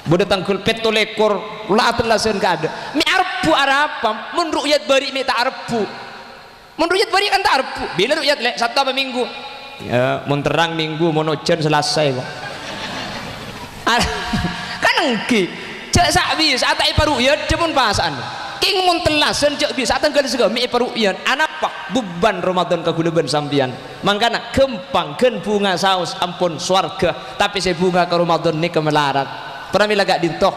Bodoh tangkul peto lekor la atlasen ka ada mi arbu arapa mun ru'yat bari mi tak arbu mun ru'yat bari kan tak arbu bila ru'yat le satu apa minggu ya mun terang minggu mun ojen selesai kok kan engki cek sak bisa atak iparu'yat jepun pasan king mun telasen cek bisa tanggal sega mi iparu'yat anapa beban Ramadan kagulaban sampian mangkana kempang gen bunga saus ampun swarga tapi saya bunga ke Ramadan ni kemelarat pernah mila gak dintoh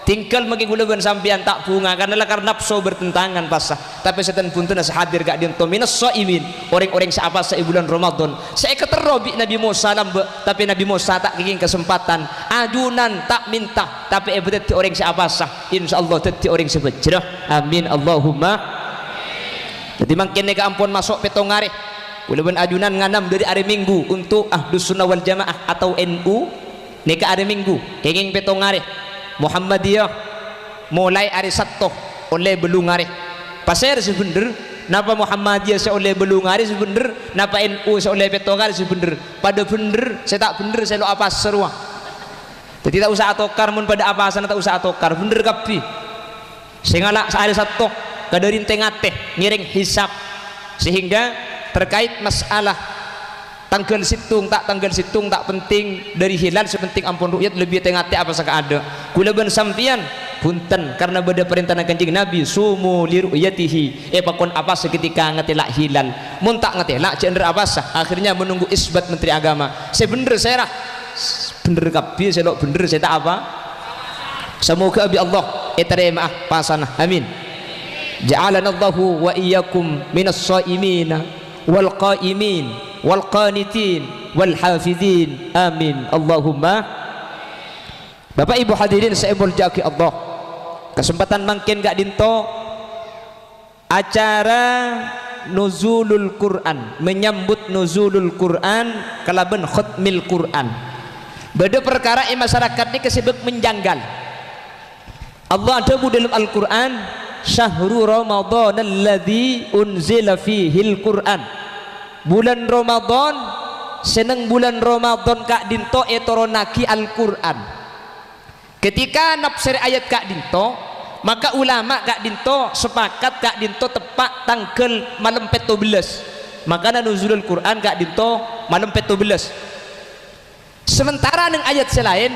tinggal mengigulaban sampian tak bunga karena nafsu bertentangan pasah tapi setan pun tenas hadir gak dintoh minas so'imin orang-orang siapa sa bulan Ramadan saya keterobi Nabi Musa lambe tapi Nabi Musa tak kenging kesempatan adunan tak minta tapi betul orang siapa sah insyaallah tadi orang sebejrah amin Allahumma jadi makin nega ampun masuk petong hari kulaban adunan nganam dari hari Minggu untuk Ahlus Sunnah wal Jamaah atau NU neka hari Minggu kenging petong hari Muhammadiyah mulai hari Sabtu oleh belung hari pasir sebener napa Muhammadiyah saya oleh belung hari sebener napa NU saya oleh petong hari sebener pada bener saya tak bener saya lo apa seruah jadi tak usah atokar mun pada apa sana tak usah atokar bener kapi sehingga hari Sabtu kadarin tengah teh ngiring hisap sehingga terkait masalah tanggal situng tak penting dari hilal sepenting ampun ru'yat lebih tengah apa saka ada kulaban sampian punten karena beda perintah Kanjeng Nabi sumu li ru'yatihi pakon apa seketika ngetelak hilal mun tak ngetelak cender apa sah akhirnya menunggu isbat Menteri Agama saya bener saya rah bener kapi saya lo bener saya tak apa semoga abi Allah terima pasanah amin ja'alanallahu wa iyyakum minas shaimina wal qaimin wal qanitin wal hafidhin amin Allahumma. Bapak Ibu hadirin saya muljaki Allah kesempatan makin gak dinto acara nuzulul Quran menyambut nuzulul Quran kalaban khutmil Quran beda perkara masyarakat ini kesibuk menjanggal Allah ada dalam Al-Quran syahrul Ramadan alladzi unzila fihil Quran bulan Ramadan seneng bulan Ramadan kak dinto etoronaki Al-Quran ketika nafsir ayat kak dinto maka ulama kak dinto sepakat kak dinto tepak tanggal malam 17 maka nuzulul Quran kak dinto malam 17 sementara neng ayat selain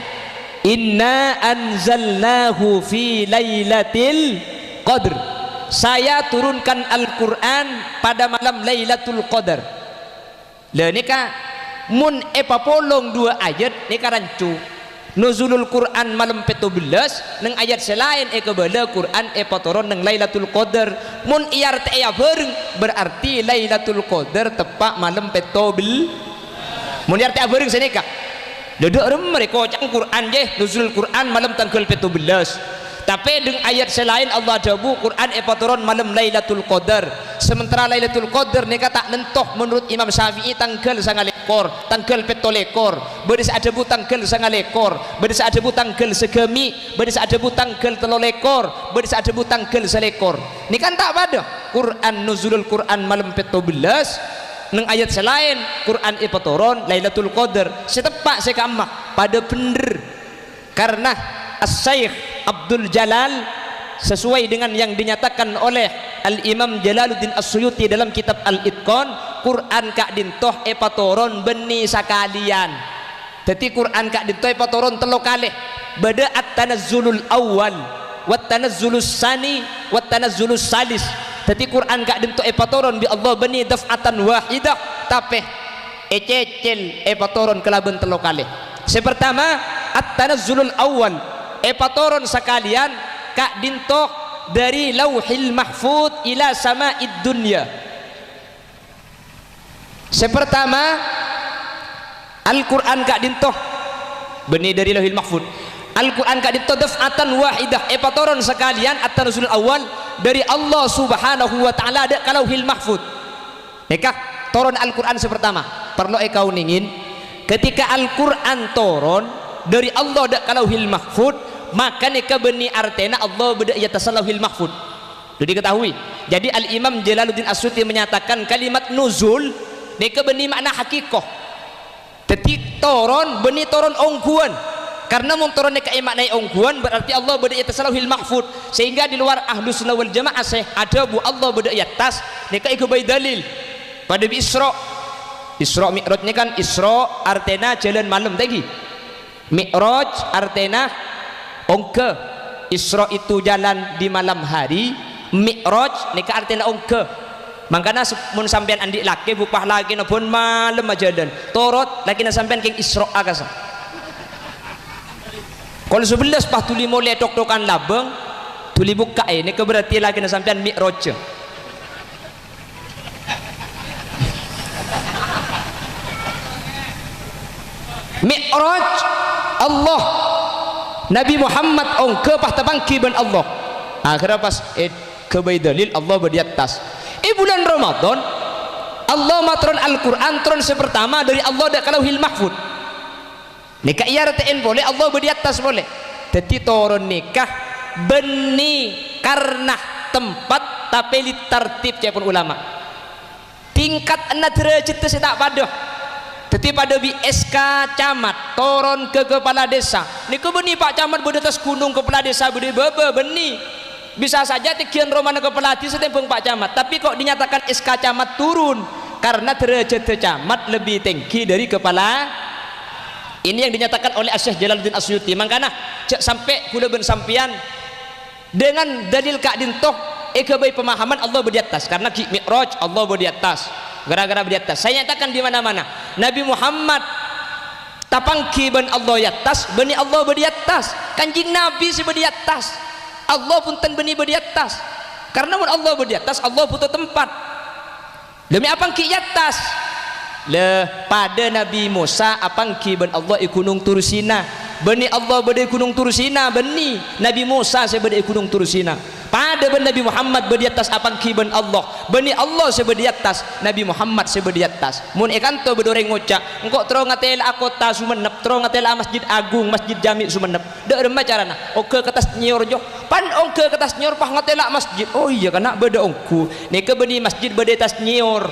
inna anzalnahu fi lailatil qadr saya turunkan Al-Quran pada malam Lailatul Qadar lah nika mun epapolong dua ayat nika rancu nuzulul Quran malam 17 neng ayat selain kebala Quran epatoron neng Lailatul Qadar mun iar te ya bareng berarti Lailatul Qadar tepak malam 17 mun iar te bareng senika dedek mereka cang Quran je nuzulul Quran malam tanggal 17 tapi dengan ayat selain Allah jabu Quran epatoron malam Lailatul Qadar sementara Lailatul Qadar neka tak nentoh menurut Imam Syafi'i tanggal 9 tanggal 17 beris adebu tanggal 9 beris adebu tanggal segemi beris adebu tanggal 13 beris adebu tanggal 1 ini kan tak pada Quran nuzulul Quran malam 17 neng ayat selain Quran epatoron Lailatul Qadar setepak sekamah pada bener karena As-Syaikh Abdul Jalal sesuai dengan yang dinyatakan oleh Al-Imam Jalaluddin As-Suyuti dalam kitab Al-Itqan Quran kak dintoh epatoron beni sakalian jadi Quran kak dintoh epatoron telo kalih bada at-tanazzulul awal wat tanazzulus sani wat tanazzulus salis jadi Quran kak dintoh epatoron bi Allah beni daf'atan wahidah tapi ececel epatoron kelaban telo kalih sepertama at-tanazzulul awal epatoron sekalian kak dinto dari lauhil mahfud ila sama'id dunya sepertama Al-Quran kak dinto benih dari lauhil mahfud Al-Quran kak dinto daf'atan wahidah epatoron sekalian at-tanzul awal dari Allah subhanahu wa ta'ala ada ke lauhil mahfud nekah toron Al-Quran sepertama perlu kau ningin ketika Al-Quran toron dari Allah ada ke lauhil mahfud maka nika beni artena Allah beda ya tasalauhil mahfud itu diketahui jadi Al-Imam Jalaluddin As-Suyuti menyatakan kalimat nuzul nika beni makna hakikoh detik toron beni toron ongguan karena munturunnya ke maknai ongguan berarti Allah berada di atas lauhil mahfud, sehingga di luar ahlus sunnah wal jamaah ada bu Allah berada di atas nika iku bayi dalil pada bi Isra. Isra Mi'raj ini kan Isra artinya jalan malam tadi, Mi'raj artinya ongke. Isra itu jalan di malam hari, Mi'raj nika artinya ongke. Makanya mun sampean andik laki bupah lagi pun malam aja dan torot lagi na sampean king Isra akasa. Kalau 11 pah tuli mulai tok-tokan labeng tuli buka ini berarti lagi na sampean Mi'raj. Mi'raj Allah Nabi Muhammad ongke pah tabangki ban Allah. Akhirnya pas ke dalil Allah berdi atas. Bulan Ramadan Allah matron Al-Quran turun sepertama dari Allah dak lauhil mahfud. Nikah iya ratain boleh, Allah berdi atas boleh. Jadi turun nikah beni karena tempat tapi litartib cepun ulama. Tingkat anda derajat itu tak padah. Jadi pada BSK camat turun ke kepala desa. Niku beni Pak Camat berdi atas gunung kepala desa berdi bebe beni. Bisa saja tikian romana kepala desa tembung Pak Camat, tapi kok dinyatakan SK camat turun karena derajat camat lebih tinggi dari kepala. Ini yang dinyatakan oleh Syekh Jalaluddin Asyuti. Makanya sampai kula ben sampian dengan dalil Kak Dintoh baik pemahaman Allah berdi atas karena Mi'raj Allah berdi atas. Gara-gara berdi atas saya nyatakan di mana-mana Nabi Muhammad tapangki ben Allah di atas, bani Allah berdi atas, kanjing Nabi si berdi atas, Allah pun ten beni berdi atas. Karena mun Allah berdi atas, Allah butuh tempat. Demi apangki di atas? Le pada Nabi Musa apangki ben Allah di gunung Tursina. Beni Allah berdi gunung Tursina, beni Nabi Musa saya berdi gunung Tursina. Pada ben Nabi Muhammad berdi atas apangki ben Allah. Beni Allah saya berdi atas, Nabi Muhammad saya berdi atas. Mun ekanto bedoreng ngocak, engkau terus ngatela kota Sumenep, terus ngatela Masjid Agung, Masjid Jami Sumenep. Dak remah carana. Oke ke atas nyor jo. Pan ongke ke atas nyor pah ngatela masjid. Oh iya kana beda ongku. Nika beni masjid beda atas nyor.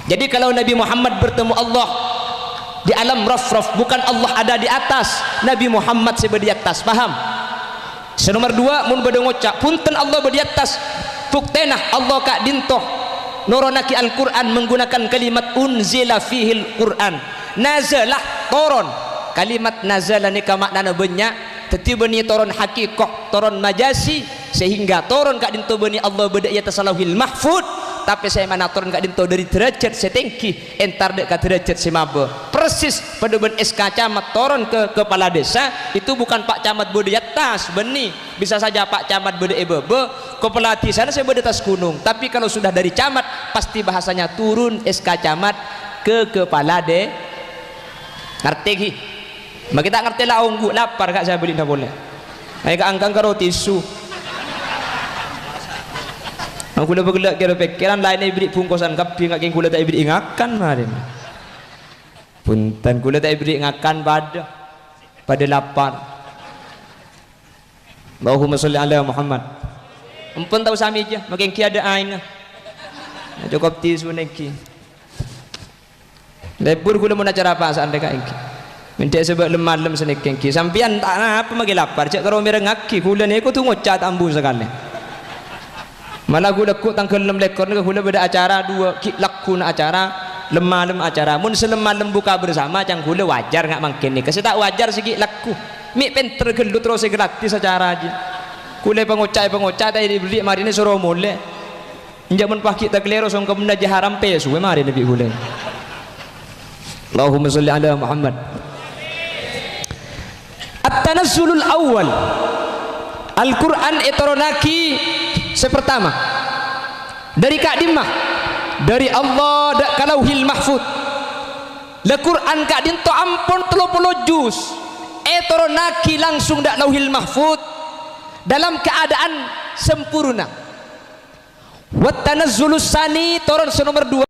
Jadi kalau Nabi Muhammad bertemu Allah di alam raf-raf, bukan Allah ada di atas, Nabi Muhammad saya berdi atas. Paham? Senomor 2 mun beda ngocak punten Allah berdi atas. Buktenah Allah Kak Dintoh nuronaki Al-Quran menggunakan kalimat unzila fihil Quran. Nazalah toron. Kalimat nazalah nika maknana banyak. Teti beni toron hakikoh, toron majasi, sehingga toron Kak Dintoh beni Allah berdi atas lauhil mahfud. Tapi saya mana turun Kak Dintoh dari derajat setinggi entar dek ke derajat semaba persis pada ben SK camat turun ke kepala desa itu bukan Pak Camat bodi atas beni, bisa saja Pak Camat bodi ebebe kepala di sana saya bodi atas gunung, tapi kalau sudah dari camat pasti bahasanya turun SK camat ke kepala de. Ngerti ki? Mak kita ngerti lah onggu lapar Kak saya beli ndak boleh. Ayo angkang karo tisu. Aku dah bergelak kira pikiran lain ibrik bungkusan kapi ngak keng kula tak ibrik ngakan marin. Punten kula tak ibrik ngakan pada lapar. Allahumma sholli ala Muhammad. Ampun tahu sami aja, makin ki ada aina. Cukup tisu neki. Lebur kula mau acara apa saat dekat iki. Minta sebab lemah senekeng ki. Sampian tak apa magi lapar cak karo merengaki kula ni aku tu ngocat ambu sekali. Malah gula kut tangkel lem lekor ni gula beda acara dua ki laku na acara lemah lem acara mun selemah lem buka bersama cang gula wajar ngak mangkin ni kasi tak wajar segi laku mi penter gelut terus gratis acara aja gula pengocai tadi dibeli mari ni suruh mule injak mun pah kita kelero song kemna jaharam pesu mari nabi gula. Allahumma sholli ala Muhammad. At-tanazzulul awal Al-Quran etoronaki sepertama dari Kak Dimah dari Allah dak kalauhil mahfud le Quran Kak Dinto ampun 30 juz etoronaki langsung dak lauhil mahfud dalam keadaan sempurna. Wat tanazzulus sani turun nomor 2